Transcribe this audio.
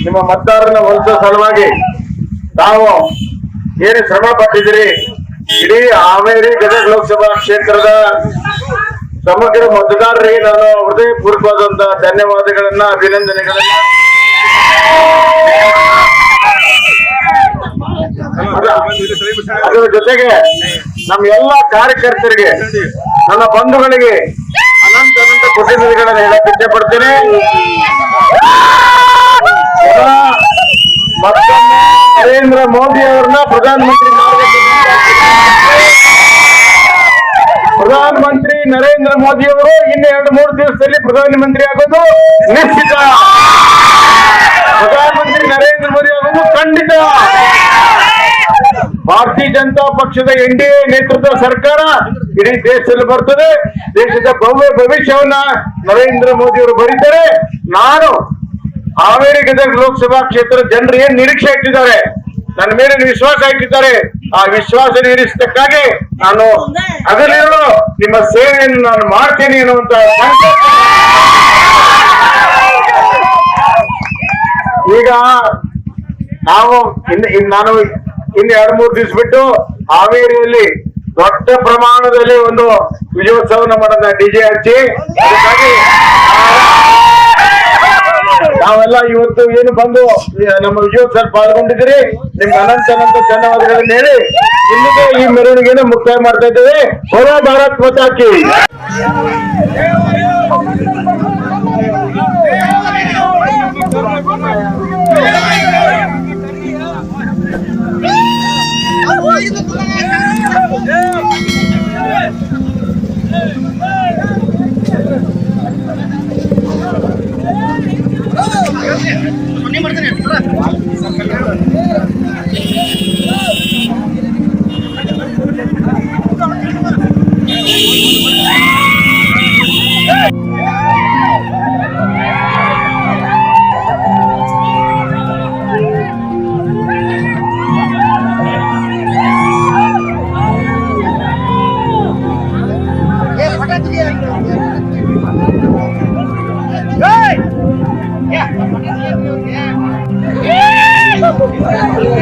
ನಿಮ್ಮ ಮತದಾರನ ಒಲಿಸೋ ಸಲುವಾಗಿ ತಾವು ಏನು ಶ್ರಮ ಪಟ್ಟಿದ್ದೀರಿ. ಇಡೀ ಹಾವೇರಿ ಗದಗ ಲೋಕಸಭಾ ಕ್ಷೇತ್ರದ ಸಮಗ್ರ ಮತದಾರರಿಗೆ ನಾನು ಹೃದಯಪೂರ್ವಕವಾದಂತಹ ಧನ್ಯವಾದಗಳನ್ನ, ಅಭಿನಂದನೆಗಳನ್ನ ಅದರ ಜೊತೆಗೆ ನಮ್ಮ ಎಲ್ಲಾ ಕಾರ್ಯಕರ್ತರಿಗೆ, ನನ್ನ ಬಂಧುಗಳಿಗೆ ಅನಂತ ಪ್ರತಿನಿಧಿಗಳನ್ನು ಹೇಳಕ್ ಇಚ್ಛೆ ಪಡ್ತೇನೆ. ಮತ್ತೊಮ್ಮೆ ನರೇಂದ್ರ ಮೋದಿ ಅವರನ್ನ ಪ್ರಧಾನಮಂತ್ರಿ ನರೇಂದ್ರ ಮೋದಿ ಅವರು ಇನ್ನು 2-3 ದಿವಸದಲ್ಲಿ ಪ್ರಧಾನಮಂತ್ರಿ ಆಗೋದು ನಿಶ್ಚಿತ. ಪ್ರಧಾನಮಂತ್ರಿ ನರೇಂದ್ರ ಮೋದಿ ಆಗೋದು ಖಂಡಿತ. ಭಾರತೀಯ ಜನತಾ ಪಕ್ಷದ NDA ನೇತೃತ್ವದ ಸರ್ಕಾರ ಇಡೀ ದೇಶದಲ್ಲಿ ಬರ್ತದೆ. ದೇಶದ ಭವ್ಯ ಭವಿಷ್ಯವನ್ನ ನರೇಂದ್ರ ಮೋದಿ ಅವರು ಬರೀತಾರೆ. ನಾನು ಹಾವೇರಿ ಗದಗ ಲೋಕಸಭಾ ಕ್ಷೇತ್ರದ ಜನರು ಏನ್ ನಿರೀಕ್ಷೆ ಇಟ್ಟಿದ್ದಾರೆ, ನನ್ನ ಮೇಲೆ ವಿಶ್ವಾಸ ಇಟ್ಟಿದ್ದಾರೆ, ಆ ವಿಶ್ವಾಸ ನೀರಿಸತಕ್ಕಾಗಿ ನಾನು ಹಗಲಿರುಳು ನಿಮ್ಮ ಸೇವೆಯನ್ನು ನಾನು ಮಾಡ್ತೇನೆ ಅನ್ನುವಂತ ಈಗ ನಾವು ನಾನು ಇನ್ನು 2-3 ದಿವಸ ಬಿಟ್ಟು ಹಾವೇರಿಯಲ್ಲಿ ದೊಡ್ಡ ಪ್ರಮಾಣದಲ್ಲಿ ಒಂದು ವಿಜಯೋತ್ಸವನ ಮಾಡೋಣ, DJ ಹಚ್ಚಿ. ನಾವೆಲ್ಲ ಇವತ್ತು ಏನು ಬಂದು ನಮ್ಮ ವಿಜಯೋತ್ಸವ ಪಾಲ್ಗೊಂಡಿದ್ದೀರಿ, ನಿಮ್ಗೆ ಅನಂತ ಧನ್ಯವಾದಗಳನ್ನು ಹೇಳಿ ಇಲ್ಲಿಗೆ ಈ ಮೆರವಣಿಗೆಯನ್ನು ಮುಕ್ತಾಯ ಮಾಡ್ತಾ ಇದ್ದೇವೆ. ಬೋಲೋ ಭಾರತ್ ಮಾತಾ ಕಿ. Yeah.